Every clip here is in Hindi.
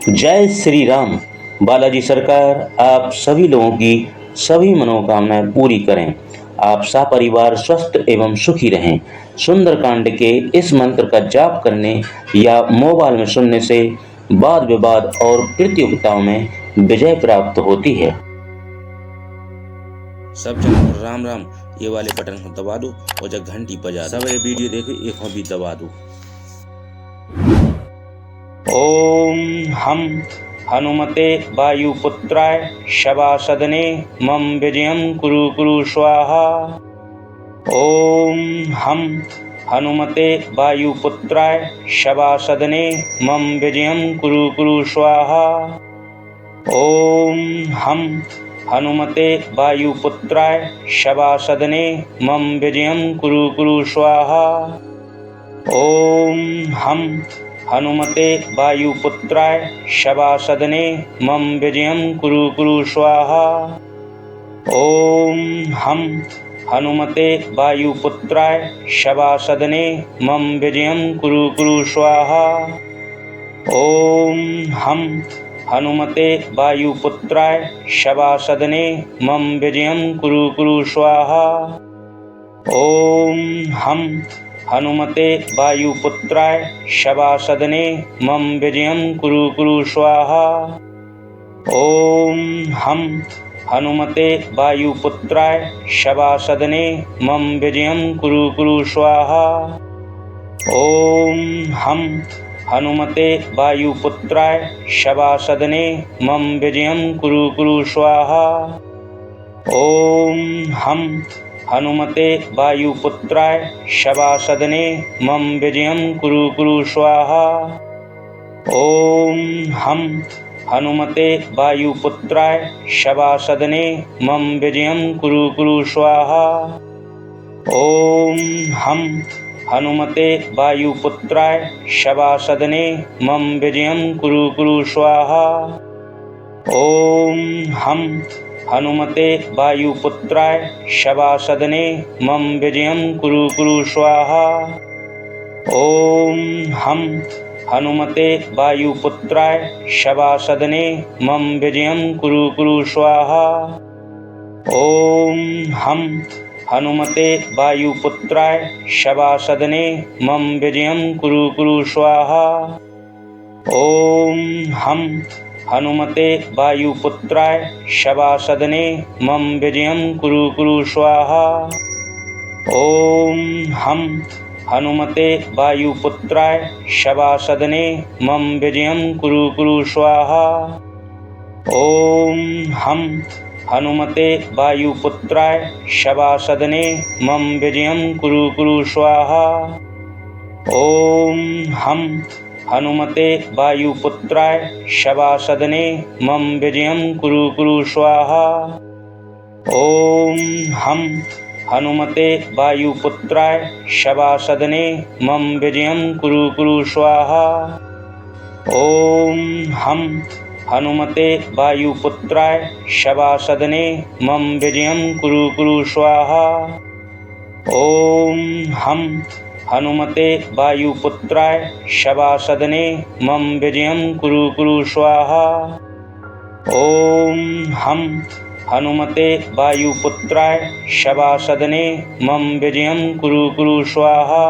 जय श्री राम। बालाजी सरकार आप सभी लोगों की सभी मनोकामनाएं पूरी करें। आप सपरिवार स्वस्थ एवं सुखी रहें। सुंदरकांड के इस मंत्र का जाप करने या मोबाइल में सुनने से वाद विवाद और प्रतियोगिताओं में विजय प्राप्त होती है। सब जन को राम राम। ये वाले बटन को दबा दो और जब घंटी बजा दो। सब ये वीडियो देखो, एक और भी दबा दो। ओम हम हनुमते वायुपुत्राय शवासदने मम विजयं कुरु कुरु स्वाहा। ओम हम हनुमते वायुपुत्राय शवासदने मम विजयं कुरु कुरु स्वाहा। ओम हम हनुमते वायुपुत्राय शवासदने मम विजयं कुरु कुरु स्वाहा। ओम हम हनुमते वायुपुत्राय शवासदने मम विजयं कुरु कुरु स्वाहा। ओम हम हनुमते वायुपुत्राय शवासदने मम विजयं कुरु कुरु स्वाहा। ओम हम हनुमते वायुपुत्राय शवासदने मम विजयं कुरु कुरु स्वाहा। ओम हम हनुमते वायुपुत्राय शवासदने मम विजयं कुरु कुरु स्वाहा। ओम हम हनुमते वायुपुत्राय शवासदने मम विजयं कुरु कुरु स्वाहा। ओम हम हनुमते वायुपुत्राय शवासदने मम विजयं कुरु कुरु स्वाहा। ओम हम हनुमते वायुपुत्राय शवासदने मम विजयं कुरु कुरु स्वाहा। ओम हम हनुमते वायुपुत्राय शवासदने मम विजयं कुरु कुरु स्वाहा। ओम हम हनुमते वायुपुत्राय शवासदने मम विजयं कुरु कुरु स्वाहा। ओम हम हनुमते वायुपुत्राय शवासदने मम विजयं कुरु कुरु स्वाहा। ओम हम हनुमते वायुपुत्राय शवासदने मम विजयं कुरु कुरु स्वाहा। ओम हम हनुमते वायुपुत्राय शवासदने मम विजयं कुरु कुरु स्वाहा। ओम हम हनुमते वायुपुत्राय शवासदने मम विजयं कुरु कुरु स्वाहा। ओम हम हनुमते वायुपुत्राय शवासदने मम विजयं कुरु कुरु स्वाहा। ओम हम हनुमते वायुपुत्राय शवासदने मम विजयं कुरु कुरु स्वाहा। ओम हम हनुमते वायुपुत्राय शवासदने मम विजयं कुरु कुरु स्वाहा। ओम हम हनुमते वायुपुत्राय शवासदने मम विजयं कुरु कुरु स्वाहा। ओम हम हनुमते वायुपुत्राय शवासदने मम विजयं कुरु कुरु स्वाहा। ओम हम हनुमते वायुपुत्राय शवासदने मम विजयं कुरु कुरु स्वाहा। ओम हम हनुमते वायुपुत्राय शवासदने मम विजयं कुरु कुरु स्वाहा।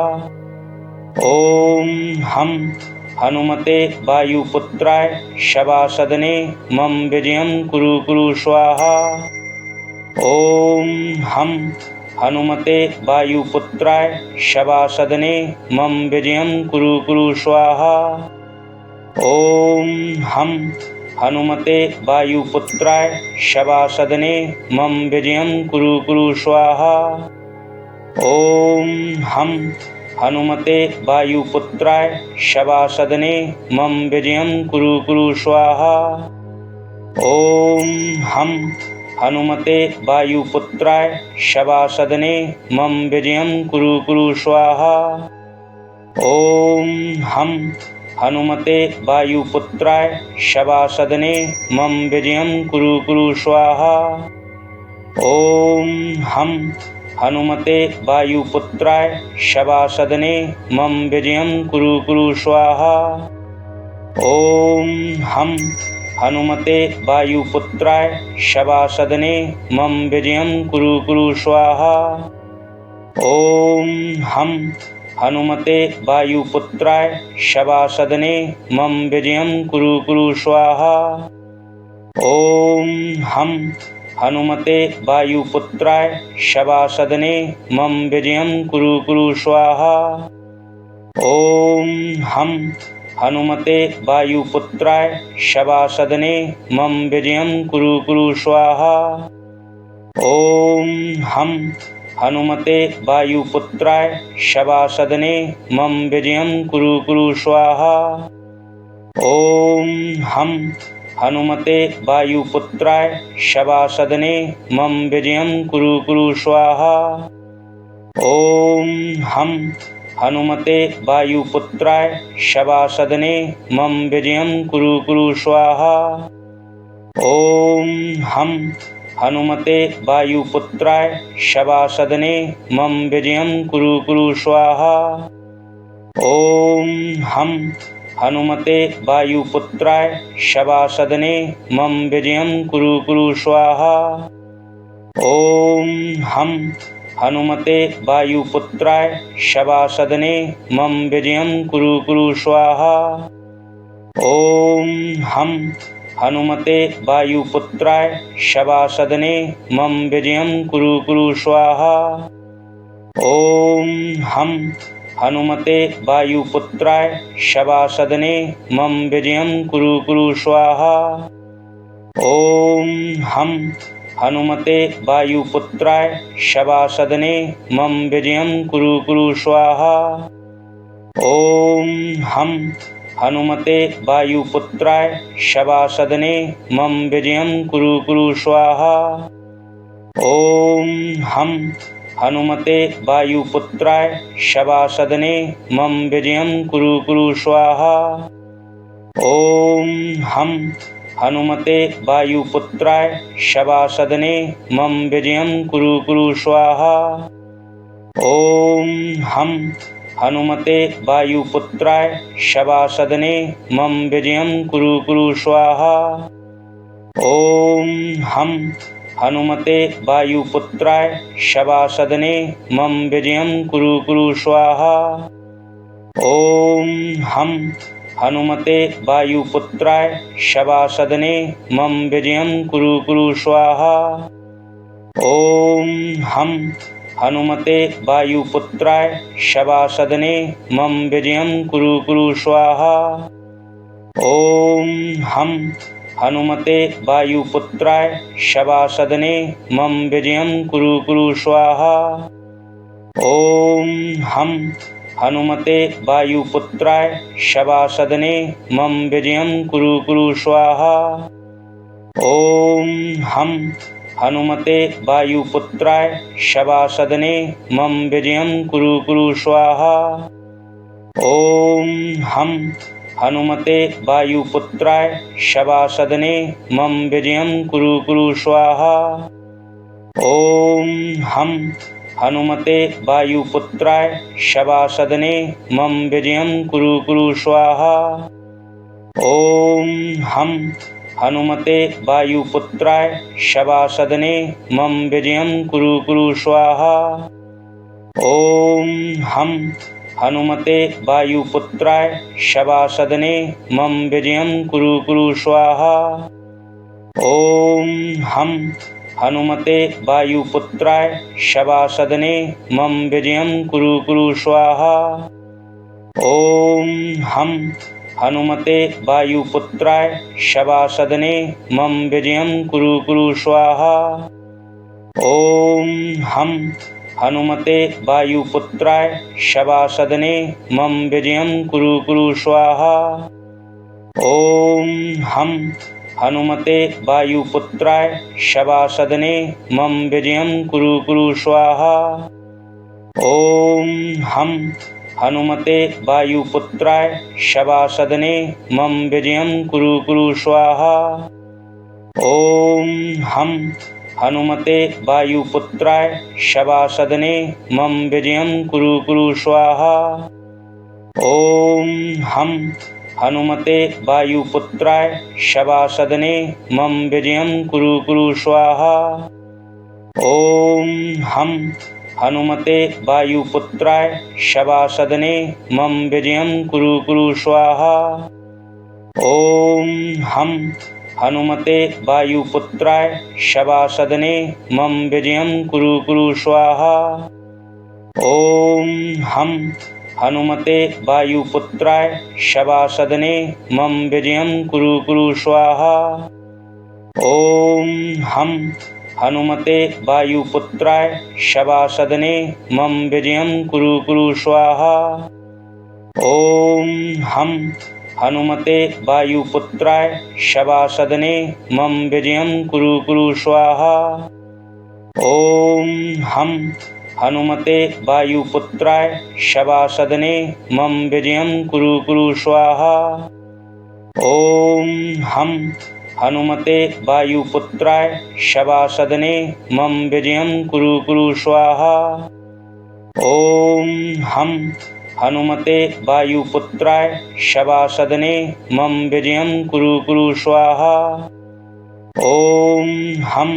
ओम हम हनुमते वायुपुत्राय शवासदने मम विजयं कुरु कुरु स्वाहा। ओम हम हनुमते वायुपुत्राय शवासदने मम विजयं कुरु कुरु स्वाहा। ओम हम हनुमते वायुपुत्राय शवासदने मम विजयं कुरु कुरु स्वाहा। ओम हम हनुमते वायुपुत्राय शवासदने मम विजयं कुरु कुरु स्वाहा। ओम हम हनुमते वायुपुत्राय शवासदने मम विजयं कुरु कुरु स्वाहा। ओम हम हनुमते वायुपुत्राय शवासदने मम विजयं कुरु कुरु स्वाहा। ओम हम हनुमते वायुपुत्राय शवासदने मम विजयं कुरु कुरु स्वाहा। ॐ हं हनुमते वायुपुत्राय शवासदने मम विजयं कुरु कुरु स्वाहा। ॐ हं हनुमते वायुपुत्राय शवासदने मम विजयं कुरु कुरु स्वाहा। ॐ हं हनुमते वायुपुत्राय शवासदने मम विजयं कुरु कुरु स्वाहा। ॐ हं हनुमते वायुपुत्राय शवासदने मम विजयं कुरु कुरु स्वाहा। ॐ हं हनुमते वायुपुत्राय शवासदने मम विजयं कुरु कुरु स्वाहा। ॐ हं हनुमते वायुपुत्राय शवासदने मम विजयं कुरु कुरु स्वाहा। ॐ हं हनुमते वायुपुत्राय शवासदने मम विजयं कुरु कुरु स्वाहा। ॐ हं हनुमते वायुपुत्राय शवासदने मम विजयं कुरु कुरु स्वाहा। ॐ हं हनुमते वायुपुत्राय शवासदने मम विजयं कुरु कुरु स्वाहा। ॐ हं हनुमते वायुपुत्राय शवासदने मम विजयं कुरु कुरु स्वाहा। ॐ हं हनुमते वायुपुत्राय शवासदने मम विजयं कुरु कुरु स्वाहा। ॐ हं हनुमते वायुपुत्राय शवासदने मम विजयं कुरु कुरु स्वाहा। ॐ हं हनुमते वायुपुत्राय शवासदने मम विजयं कुरु कुरु स्वाहा। ॐ हं हनुमते वायुपुत्राय शवासदने मम विजयं कुरु कुरु स्वाहा। ॐ हं हनुमते वायुपुत्राय शवासदने मम विजयं कुरु कुरु स्वाहा। ॐ हं हनुमते वायुपुत्राय शवासदने मम विजयं कुरु कुरु स्वाहा। ॐ हं हनुमते वायुपुत्राय शवासदने मम विजयं कुरु कुरु स्वाहा। ॐ हं हनुमते वायुपुत्राय शवासदने मम विजयं कुरु कुरु स्वाहा। ॐ हं हनुमते वायुपुत्राय शवासदने मम विजयं कुरु कुरु स्वाहा। ॐ हं हनुमते वायुपुत्राय शवासदने मम विजयं कुरु कुरु स्वाहा। ॐ हं हनुमते वायुपुत्राय शवासदने मम विजयं कुरु कुरु स्वाहा। ॐ हं हनुमते वायुपुत्राय शवासदने मम विजयं कुरु कुरु स्वाहा। ॐ हं हनुमते वायुपुत्राय शवासदने मम विजयं कुरु कुरु स्वाहा। ॐ हं हनुमते वायुपुत्राय शवासदने मम विजयं कुरु कुरु स्वाहा। ॐ हं हनुमते वायुपुत्राय शवासदने मम विजयं कुरु कुरु स्वाहा। ॐ हं हनुमते वायुपुत्राय शवासदने मम विजयं कुरु कुरु स्वाहा। ॐ हं हनुमते वायुपुत्राय शवासदने मम विजयं कुरु कुरु स्वाहा। ॐ हं हनुमते वायुपुत्राय शवासदने मम विजयं कुरु कुरु स्वाहा। ॐ हं हनुमते वायुपुत्राय शवासदने मम विजयं कुरु कुरु स्वाहा। ॐ हं हनुमते वायुपुत्राय शवासदने मम विजयं कुरु कुरु स्वाहा। ॐ हं हनुमते वायुपुत्राय शवासदने मम विजयं कुरु कुरु स्वाहा। ॐ हं हनुमते वायुपुत्राय शवासदने मम विजयं कुरु कुरु स्वाहा। ॐ हं हनुमते वायुपुत्राय शवासदने मम विजयं कुरु कुरु स्वाहा। ॐ हं हनुमते वायुपुत्राय शवासदने मम विजयं कुरु कुरु स्वाहा। ॐ हम हनुमते वायुपुत्राय शवासदने मम विजयं कुरु कुरु स्वाहा। ॐ हम हनुमते वायुपुत्राय शवासदने मम विजयं कुरु कुरु स्वाहा। ॐ हम हनुमते वायुपुत्राय शवासदने मम विजयं कुरु कुरु स्वाहा। ॐ हम हनुमते वायुपुत्राय शवासदने मम विजयं कुरु कुरु स्वाहा। ॐ हम हनुमते वायुपुत्राय शवासदने मम विजयं कुरु कुरु स्वाहा। ॐ हम हनुमते वायुपुत्राय शवासदने मम विजयं कुरु कुरु स्वाहा। ॐ हम हनुमते वायुपुत्राय शवासदने मम विजयं कुरु कुरु स्वाहा। ॐ हम हनुमते वायुपुत्राय शवासदने मम विजयं कुरु कुरु स्वाहा। ॐ हम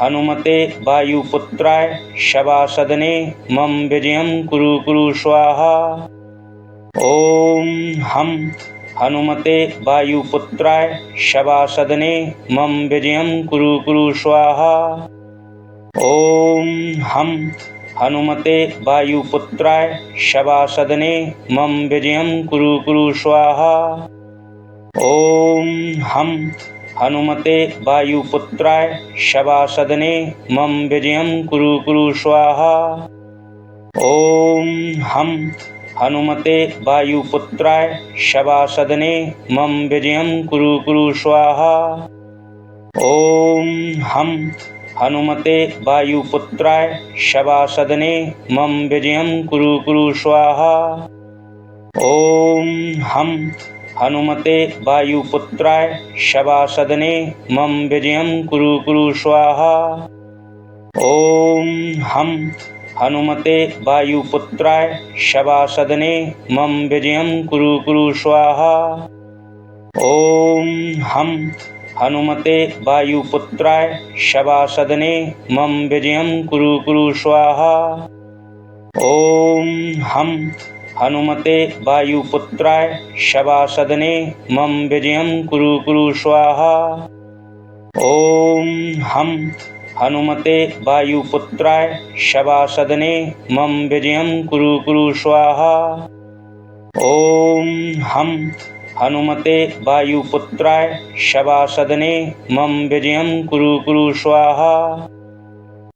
हनुमते वायुपुत्राय शवासदने मम विजयं कुरु कुरु स्वाहा। ॐ हम हनुमते वायुपुत्राय शवासदने मम विजयं कुरु कुरु स्वाहा। ॐ हम हनुमते वायुपुत्राय शवासदने मम विजयं कुरु कुरु स्वाहा। ॐ हम हनुमते वायुपुत्राय शवासदने मम विजयं कुरु कुरु स्वाहा। ॐ हम हनुमते वायुपुत्राय शवासदने मम विजयं कुरु कुरु स्वाहा। ॐ हम हनुमते वायुपुत्राय शवासदने मम विजयं कुरु कुरु स्वाहा। ॐ हम हनुमते वायुपुत्राय शवासदने मम विजयं कुरु कुरु स्वाहा। ॐ हम हनुमते वायुपुत्राय शवासदने मम विजयं कुरु कुरु स्वाहा। ॐ हम हनुमते वायुपुत्राय शवासदने मम विजयं कुरु कुरु स्वाहा। ॐ हम हनुमते वायुपुत्राय शवासदने मम विजयं कुरु कुरु स्वाहा। ॐ हम हनुमते वायुपुत्राय शवासदने मम विजयं कुरु कुरु स्वाहा। ॐ हम हनुमते वायुपुत्राय शवासदने मम विजयं कुरु कुरु स्वाहा।